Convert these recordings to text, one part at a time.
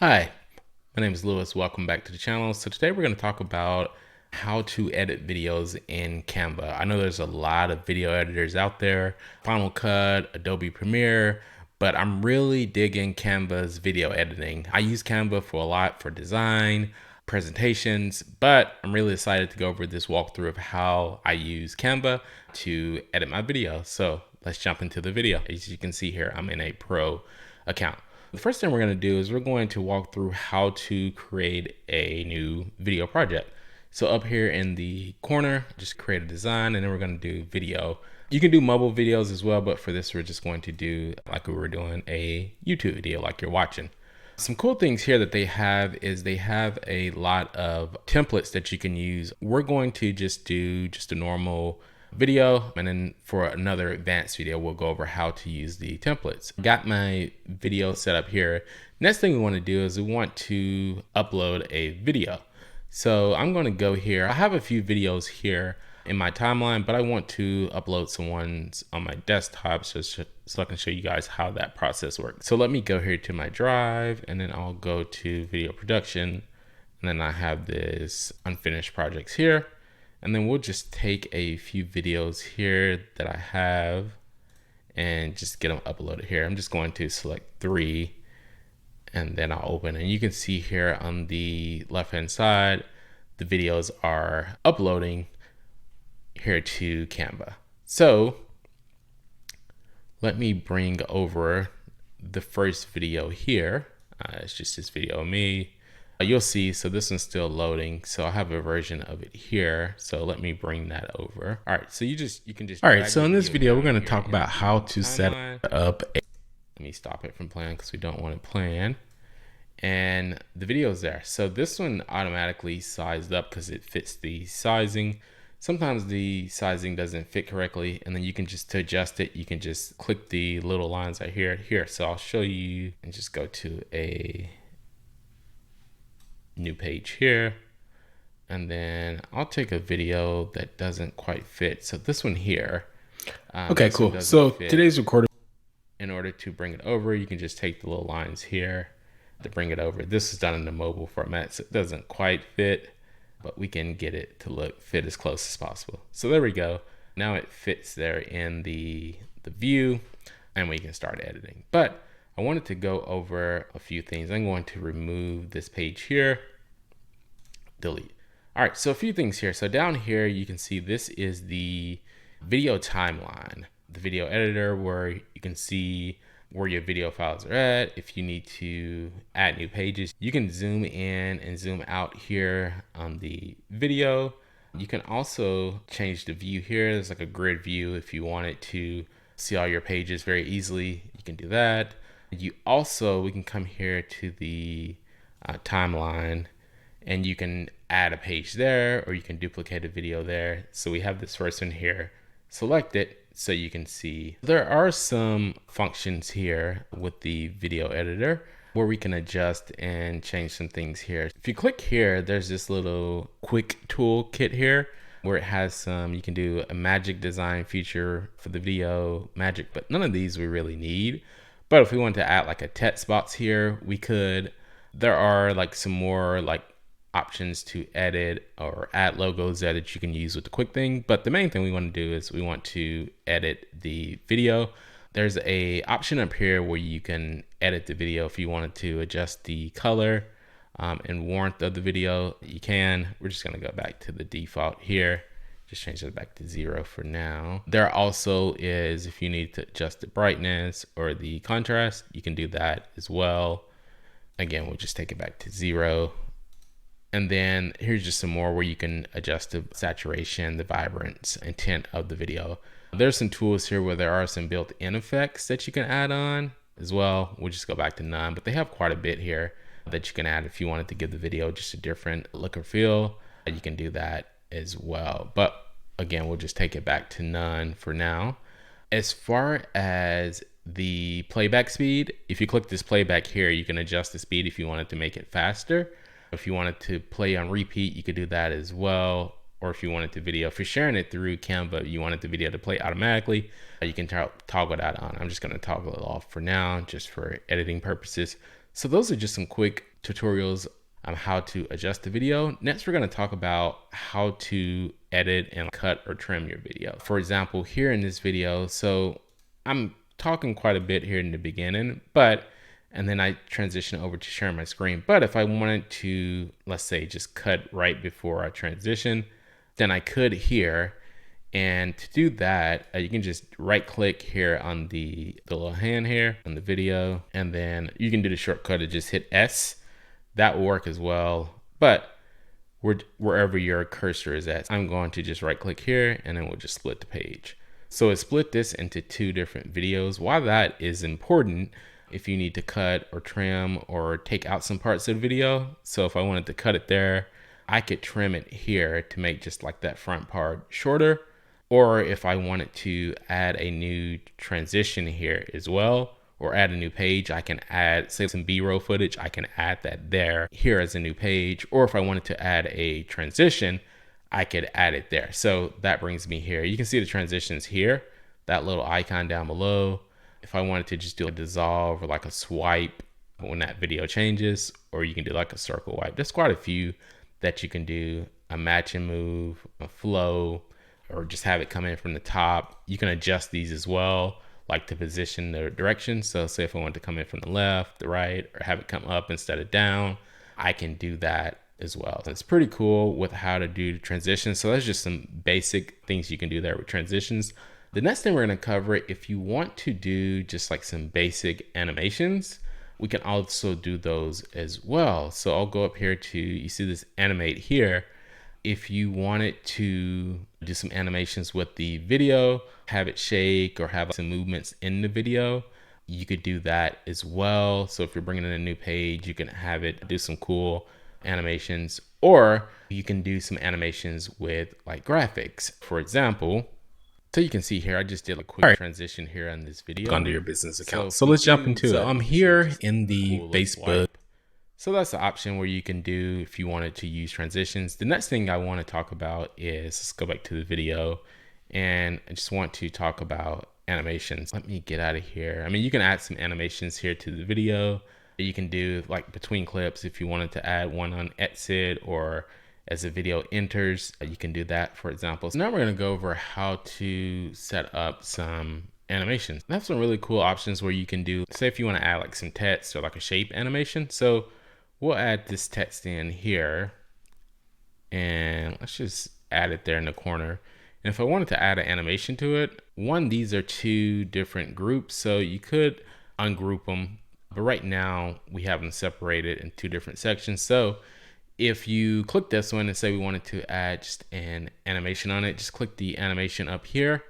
Hi, my name is Lewis. Welcome back to the channel. So today we're going to talk about how to edit videos in Canva. I know there's a lot of video editors out there, Final Cut, Adobe Premiere, but I'm really digging Canva's video editing. I use Canva for a lot for design, presentations, but I'm really excited to go over this walkthrough of how I use Canva to edit my video. So let's jump into the video. As you can see here, I'm in a pro account. The first thing we're going to do is we're going to walk through how to create a new video project. So up here in the corner, just create a design, and then we're going to do video. You can do mobile videos as well, but for this, we're just going to do like we were doing a YouTube video like you're watching. Some cool things here that they have is they have a lot of templates that you can use. We're going to just do just a normal video, and then for another advanced video we'll go over how to use the templates. Got my video set up here. Next thing we want to do is we want to upload a video. So I'm going to go here. I have a few videos here in my timeline, but I want to upload some ones on my desktop so I can show you guys how that process works. So let me go here to my drive, and then I'll go to video production, and then I have this unfinished projects here. And then we'll just take a few videos here that I have and just get them uploaded here. I'm just going to select 3 and then I'll open. And you can see here on the left hand side, the videos are uploading here to Canva. So let me bring over the first video here. It's just this video of me. You'll see, so this one's still loading. So I have a version of it here. So let me bring that over. All right, so you can just. All right, so in this video, we're going to talk about how to set up let me stop it from playing because we don't want it playing. And the video's there. So this one automatically sized up because it fits the sizing. Sometimes the sizing doesn't fit correctly, and then you can just, to adjust it, you can just click the little lines right here. So I'll show you and just go to a new page here, and then I'll take a video that doesn't quite fit. So this one here. Okay, cool. So today's recording. In order to bring it over, you can just take the little lines here to bring it over. This is done in the mobile format, so it doesn't quite fit, but we can get it to fit as close as possible. So there we go. Now it fits there in the view, and we can start editing. But I wanted to go over a few things. I'm going to remove this page here, delete. All right, so a few things here. So down here, you can see this is the video timeline, the video editor, where you can see where your video files are at. If you need to add new pages, you can zoom in and zoom out here on the video. You can also change the view here. There's like a grid view. If you wanted to see all your pages very easily, you can do that. We can come here to the timeline, and you can add a page there, or you can duplicate a video there. So we have this first one here. Select it so you can see. There are some functions here with the video editor where we can adjust and change some things here. If you click here, there's this little quick tool kit here where it has some, you can do a magic design feature for the video magic, but none of these we really need. But if we want to add like a text box here, we could. There are like some more like options to edit or add logos there that you can use with the quick thing. But the main thing we want to do is we want to edit the video. There's a option up here where you can edit the video. If you wanted to adjust the color and warmth of the video, you can. We're just going to go back to the default here. Just change it back to 0 for now. There also is, if you need to adjust the brightness or the contrast, you can do that as well. Again, we'll just take it back to 0. And then here's just some more where you can adjust the saturation, the vibrance, and tint of the video. There's some tools here where there are some built-in effects that you can add on as well. We'll just go back to none, but they have quite a bit here that you can add if you wanted to give the video just a different look or feel. You can do that as well. But again, we'll just take it back to none for now. As far as the playback speed, if you click this playback here, you can adjust the speed if you wanted to make it faster. If you wanted to play on repeat, you could do that as well. Or if you wanted the video, if you're sharing it through Canva, you wanted the video to play automatically, you can toggle that on. I'm just going to toggle it off for now, just for editing purposes. So those are just some quick tutorials on how to adjust the video. Next, we're going to talk about how to edit and cut or trim your video. For example, here in this video, so I'm talking quite a bit here in the beginning, and then I transition over to sharing my screen. But if I wanted to, let's say, just cut right before I transition, then I could here. And to do that, you can just right click here on the little hand here on the video, and then you can do the shortcut to just hit S. That will work as well, but wherever your cursor is at, I'm going to just right click here and then we'll just split the page. So it split this into 2 different videos. Why that is important if you need to cut or trim or take out some parts of the video. So if I wanted to cut it there, I could trim it here to make just like that front part shorter. Or if I wanted to add a new transition here as well, or add a new page, I can add, say, some B-roll footage, I can add that there here as a new page. Or if I wanted to add a transition, I could add it there. So that brings me here. You can see the transitions here, that little icon down below. If I wanted to just do a dissolve or like a swipe when that video changes, or you can do like a circle wipe. There's quite a few that you can do, a match and move, a flow, or just have it come in from the top. You can adjust these as well, like to position the direction. So say if I want to come in from the left, the right, or have it come up instead of down, I can do that as well. So it's pretty cool with how to do transitions. So that's just some basic things you can do there with transitions. The next thing we're going to cover, if you want to do just like some basic animations, we can also do those as well. So I'll go up here to, you see this animate here. If you wanted to do some animations with the video, have it shake or have some movements in the video, you could do that as well. So if you're bringing in a new page, you can have it do some cool animations, or you can do some animations with like graphics. For example, so you can see here, I just did a quick transition here on this video. Under your business account. So let's jump into it. So I'm here in the Facebook. So that's the option where you can do if you wanted to use transitions. The next thing I want to talk about is, let's go back to the video, and I just want to talk about animations. Let me get out of here. I mean, you can add some animations here to the video. You can do like between clips if you wanted to add one on exit or as the video enters, you can do that, for example. So now we're going to go over how to set up some animations. I have some really cool options where you can do, say if you want to add like some text or like a shape animation. So we'll add this text in here and let's just add it there in the corner. And if I wanted to add an animation to it, these are 2 different groups. So you could ungroup them, but right now we have them separated in 2 different sections. So if you click this one and say we wanted to add just an animation on it, just click the animation up here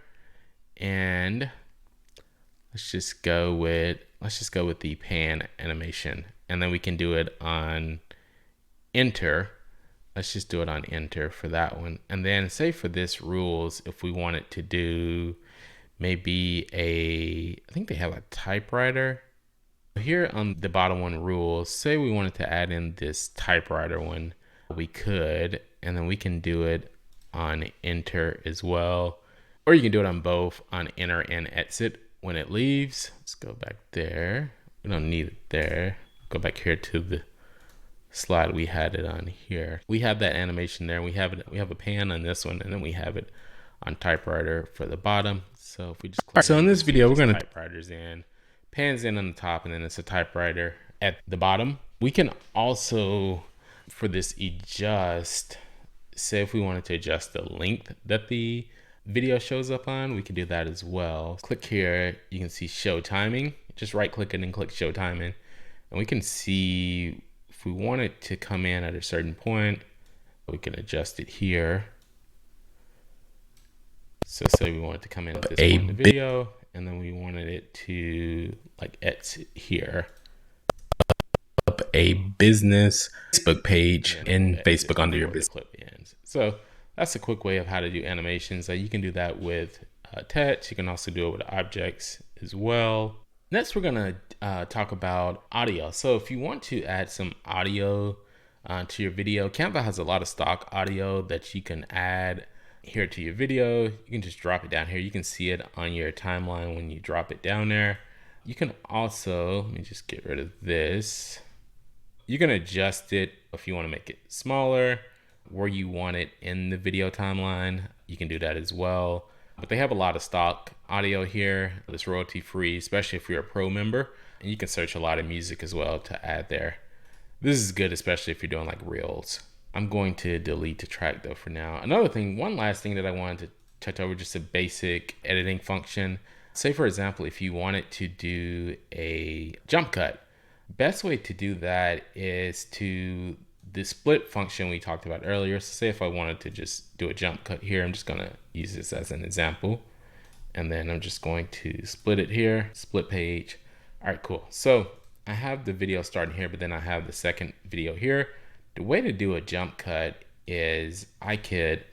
and let's just go with the pan animation, and then we can do it on enter. Let's just do it on enter for that one. And then say for this rules, if we wanted to do maybe I think they have a typewriter. Here on the bottom one, rules, say we wanted to add in this typewriter one, we could, and then we can do it on enter as well. Or you can do it on both, on enter and exit when it leaves. Let's go back there. We don't need it there. Go back here to the slide we had it on here. We have that animation there. We have a pan on this one, and then we have it on typewriter for the bottom. So if we just click, so in this video, we're going to typewriters in, pans in on the top, and then it's a typewriter at the bottom. We can also, for this, adjust, say if we wanted to adjust the length that the video shows up on, we can do that as well. Click here, you can see show timing. Just right click it and click show timing. And we can see if we want it to come in at a certain point, we can adjust it here. So say we want it to come in at this point in the video, and then we wanted it to like exit here. Up a business Facebook page in Facebook under your business. Clip ends. So that's a quick way of how to do animations. You can do that with text. You can also do it with objects as well. Next, we're gonna talk about audio. So if you want to add some audio to your video, Canva has a lot of stock audio that you can add here to your video. You can just drop it down here. You can see it on your timeline when you drop it down there. You can also, let me just get rid of this. You can adjust it if you want to make it smaller, where you want it in the video timeline. You can do that as well. But they have a lot of stock audio here that's royalty free, especially if you're a pro member. And you can search a lot of music as well to add there. This is good, especially if you're doing like reels. I'm going to delete the track though for now. Another thing, one last thing that I wanted to touch over, just a basic editing function. Say for example, if you wanted to do a jump cut, best way to do that is to the split function we talked about earlier. So say if I wanted to just do a jump cut here, I'm just gonna use this as an example. And then I'm just going to split it here, split page. All right, cool. So I have the video starting here, but then I have the second video here. The way to do a jump cut is I could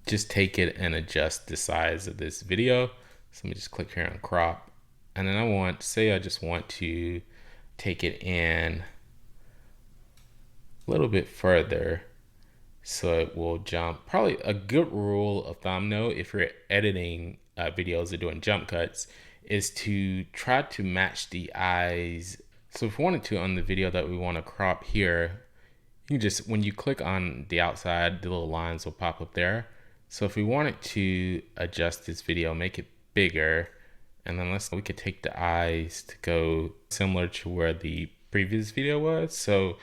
just take it and adjust the size of this video. So let me just click here on crop. And then I just want to take it in a little bit further so it will jump. Probably a good rule of thumb though, if you're editing videos or doing jump cuts, is to try to match the eyes. So if we wanted to, on the video that we want to crop here, you can just, when you click on the outside, the little lines will pop up there. So if we wanted to adjust this video, make it bigger, and then we could take the eyes to go similar to where the previous video was. So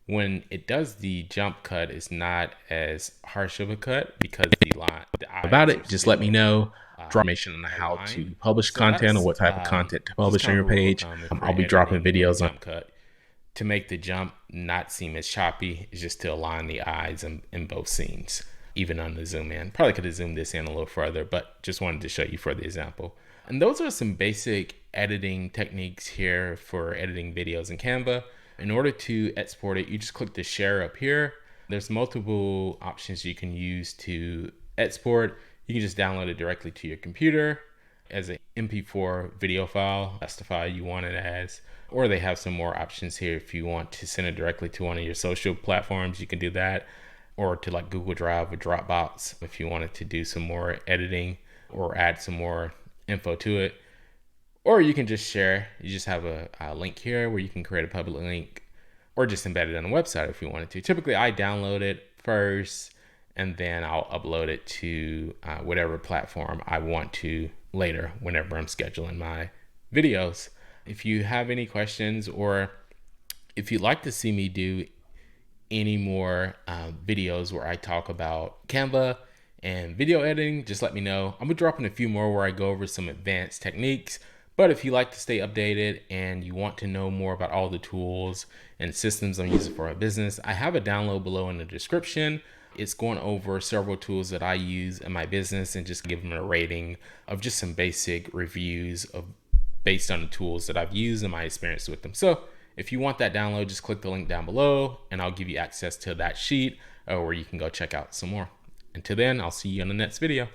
when it does the jump cut, it's not as harsh of a cut because the eyes about it, just let me know. Drop information on how to publish content or what type of content to publish on your page. I'll be dropping videos on cut to make the jump not seem as choppy. It's just to align the eyes in both scenes, even on the zoom in. Probably could have zoomed this in a little further, but just wanted to show you for the example. And those are some basic editing techniques here for editing videos in Canva. In order to export it, you just click the share up here. There's multiple options you can use to export. You can just download it directly to your computer as an MP4 video file. That's the file you want it as. Or they have some more options here. If you want to send it directly to one of your social platforms, you can do that. Or to like Google Drive or Dropbox if you wanted to do some more editing or add some more info to it. Or you can just share. You just have a link here where you can create a public link or just embed it on a website if you wanted to. Typically, I download it first and then I'll upload it to whatever platform I want to later whenever I'm scheduling my videos. If you have any questions or if you'd like to see me do any more videos where I talk about Canva and video editing, just let me know. I'm gonna drop in a few more where I go over some advanced techniques. But if you like to stay updated and you want to know more about all the tools and systems I'm using for my business, I have a download below in the description. It's going over several tools that I use in my business and just give them a rating of just some basic reviews based on the tools that I've used and my experience with them. So if you want that download, just click the link down below and I'll give you access to that sheet where you can go check out some more. Until then, I'll see you on the next video.